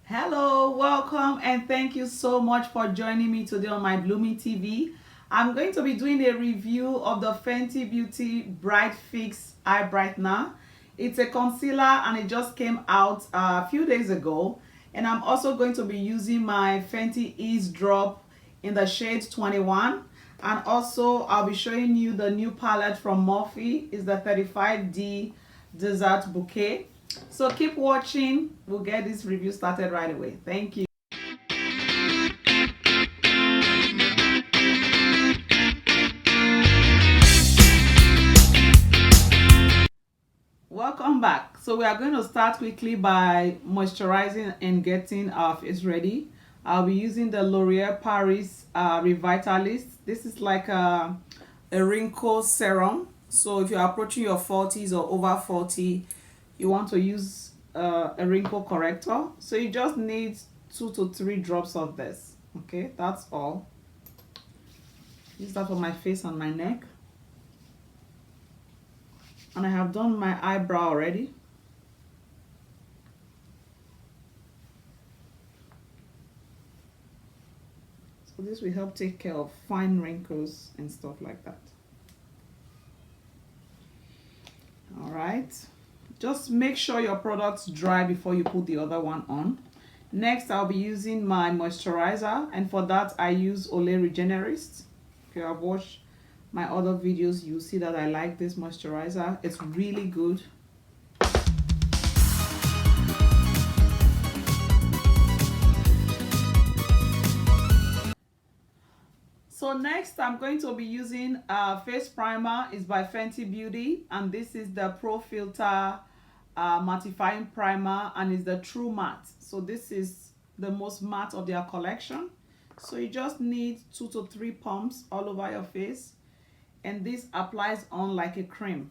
Hello, welcome, and thank you so much for joining me today on my Blooming TV. I'm going to be doing a review of the Fenty Beauty Bright Fix Eye Brightener. It's a concealer and it just came out a few days ago. And I'm also going to be using my Fenty Eaze drop in the shade 21. And also I'll be showing you the new palette from Morphe. It's the 35D Desert Bouquet. So keep watching. We'll get this review started right away. Thank you. Welcome back. So we are going to start quickly by moisturizing and getting our face ready. I'll be using the L'Oreal Paris Revitalist. This is like a wrinkle serum. So if you're approaching your 40s or over 40, you want to use a wrinkle corrector. So you just need 2 to 3 drops of this. Okay, that's all. Use that for my face and my neck. And I have done my eyebrow already. So this will help take care of fine wrinkles and stuff like that. All right, just make sure your product's dry before you put the other one on. Next, I'll be using my moisturizer, and for that I use Olay Regenerist. If you have watched my other videos, you'll see that I like this moisturizer. It's really good. So next, I'm going to be using face primer. It's by Fenty Beauty, and this is the Pro Filter mattifying primer, and it's the True Matte. So this is the most matte of their collection. So you just need 2 to 3 pumps all over your face, and this applies on like a cream.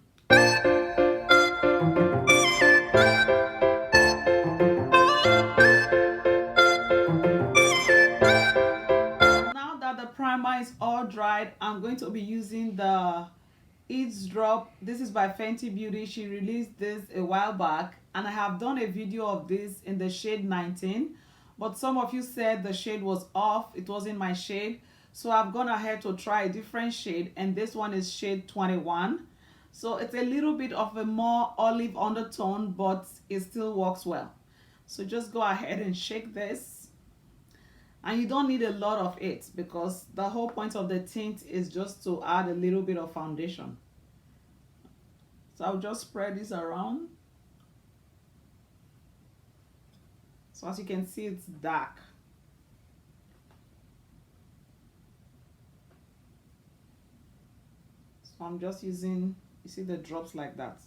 Primer is all dried. I'm going to be using the Eaze drop. This is by Fenty Beauty. She released this a while back, and I have done a video of this in the shade 19, but some of you said the shade was off. It wasn't my shade, so I've gone ahead to try a different shade, and this one is shade 21. So it's a little bit of a more olive undertone, but it still works well. So just go ahead and shake this. And you don't need a lot of it, because the whole point of the tint is just to add a little bit of foundation. So I'll just spread this around. So as you can see, it's dark. So I'm just using, you see the drops like that.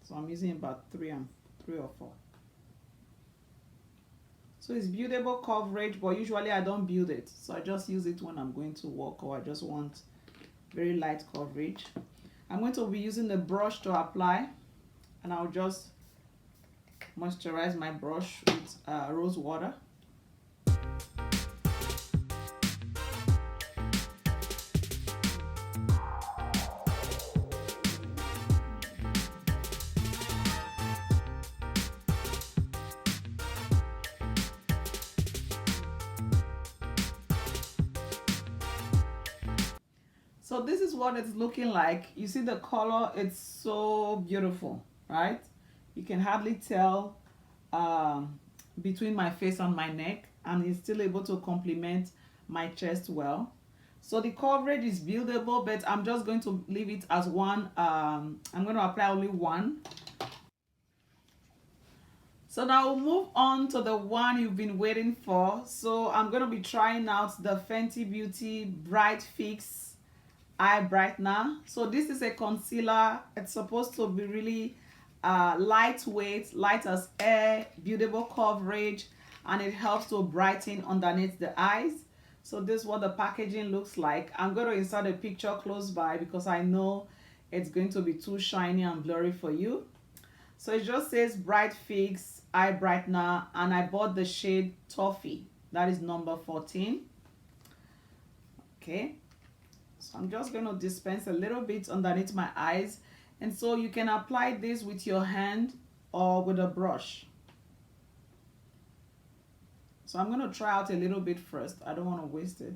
So I'm using about 3 or 4. So it's buildable coverage, but usually I don't build it. So I just use it when I'm going to work, or I just want very light coverage. I'm going to be using the brush to apply, and I'll just moisturize my brush with rose water. So this is what it's looking like. You see the color, it's so beautiful, right? You can hardly tell between my face and my neck, and it's still able to complement my chest well. So the coverage is buildable, but I'm just going to leave it as one. I'm going to apply only one. So now we'll move on to the one you've been waiting for. So I'm going to be trying out the Fenty Beauty Bright Fix Eye Brightener. So this is a concealer. It's supposed to be really lightweight, light as air, buildable coverage, and it helps to brighten underneath the eyes. So this is what the packaging looks like. I'm going to insert a picture close by because I know it's going to be too shiny and blurry for you. So it just says Bright Fix Eye Brightener, and I bought the shade Toffee. That is number 14. Okay. So I'm just going to dispense a little bit underneath my eyes. And so you can apply this with your hand or with a brush. So I'm going to try out a little bit first. I don't want to waste it.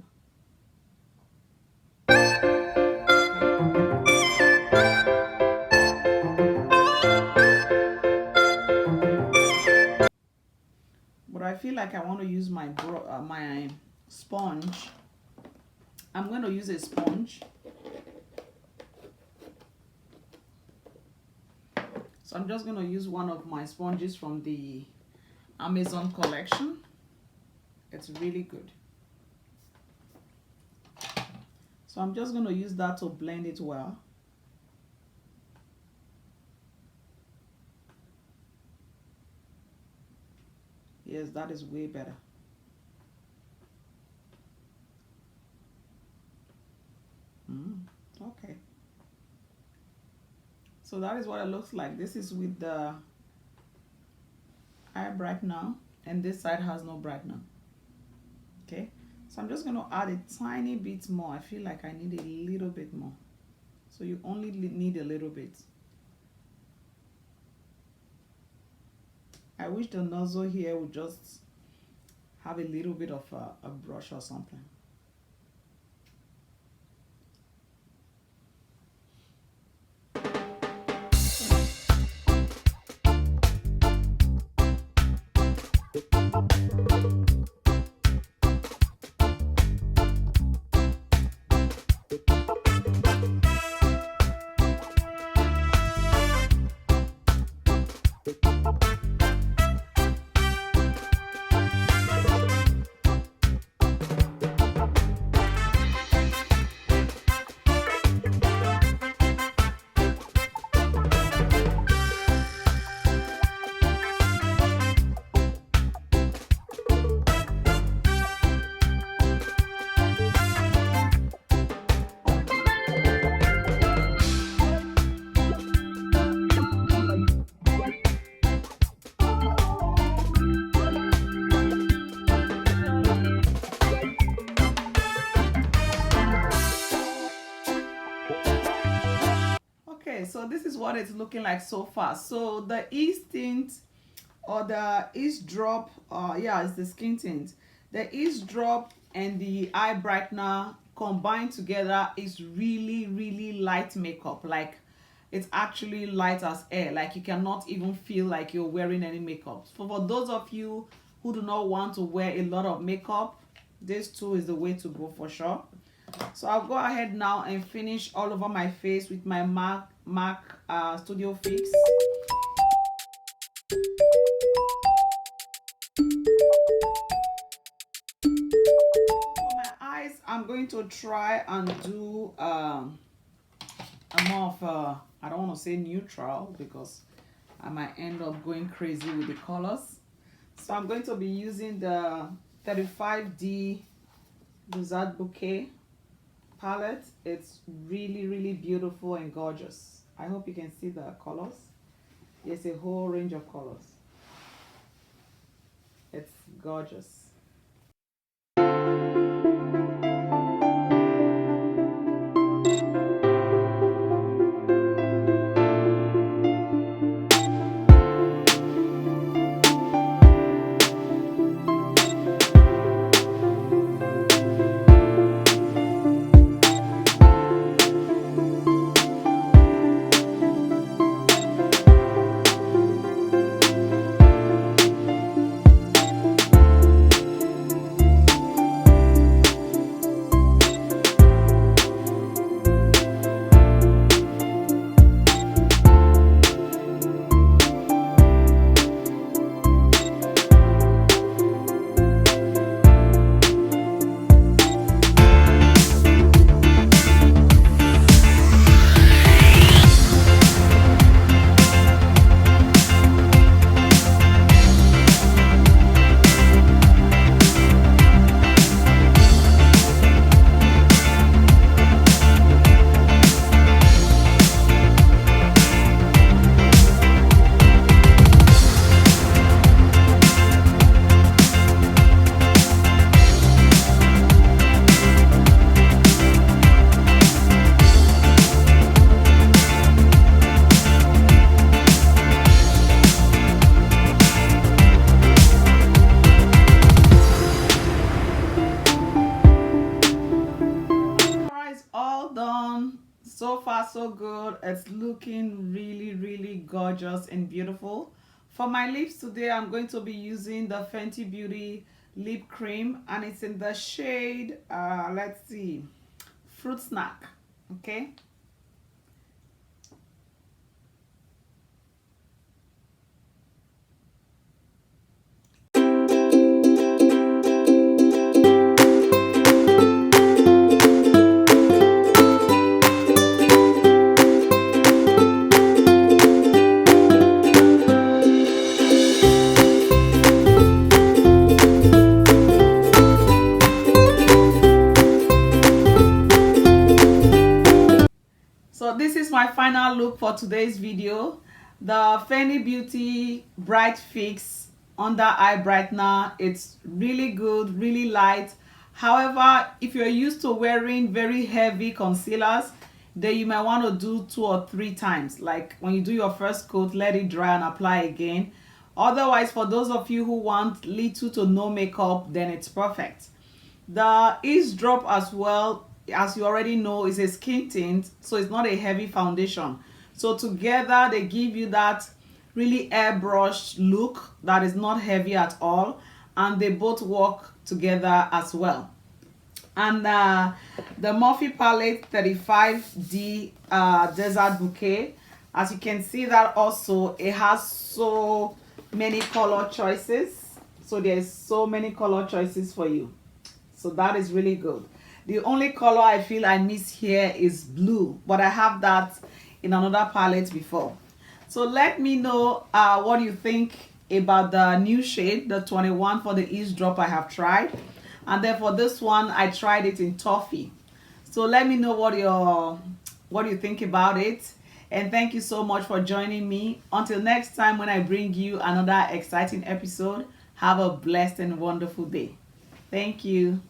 But I feel like I want to use my my sponge. I'm going to use a sponge. So I'm just going to use one of my sponges from the Amazon collection. It's really good. So I'm just going to use that to blend it well. Yes, that is way better. Okay. So that is what it looks like. This is with the eye brightener, and this side has no brightener. Okay. So I'm just going to add a tiny bit more. I feel like I need a little bit more. So you only need a little bit. I wish the nozzle here would just have a little bit of a brush or something. Okay, so this is what it's looking like so far. So the Eaze tint or the Eaze drop, yeah, it's the skin tint. The Eaze drop and the eye brightener combined together is really light makeup. Like, it's actually light as air. Like, you cannot even feel like you're wearing any makeup. So for those of you who do not want to wear a lot of makeup, this too is the way to go for sure. So I'll go ahead now and finish all over my face with my MAC Studio Fix. For my eyes, I'm going to try and do a more of a, I don't want to say neutral because I might end up going crazy with the colors. So I'm going to be using the 35D Blizzard Bouquet palette. It's really beautiful and gorgeous. I hope you can see the colors. There's a whole range of colors. It's gorgeous. So far so good. It's looking really gorgeous and beautiful. For my lips today, I'm going to be using the Fenty Beauty lip cream, and it's in the shade let's see, fruit snack. Okay, so this is my final look for today's video. The Fenty Beauty Bright Fix under eye brightener. It's really good, really light. However, if you're used to wearing very heavy concealers, then you might want to do 2 or 3 times. Like when you do your first coat, let it dry and apply again. Otherwise, for those of you who want little to no makeup, then it's perfect. The Eaze drop as well, as you already know, is a skin tint, so it's not a heavy foundation. So together they give you that really airbrush look that is not heavy at all, and they both work together as well. And the Morphe palette 35D Desert Bouquet, as you can see, that also it has so many color choices. So there's so many color choices for you. So that is really good. The only color I feel I miss here is blue, but I have that in another palette before. So let me know what you think about the new shade, the 21 for the Eaze drop I have tried. And then for this one, I tried it in Toffee. So let me know what you think about it. And thank you so much for joining me. Until next time when I bring you another exciting episode, have a blessed and wonderful day. Thank you.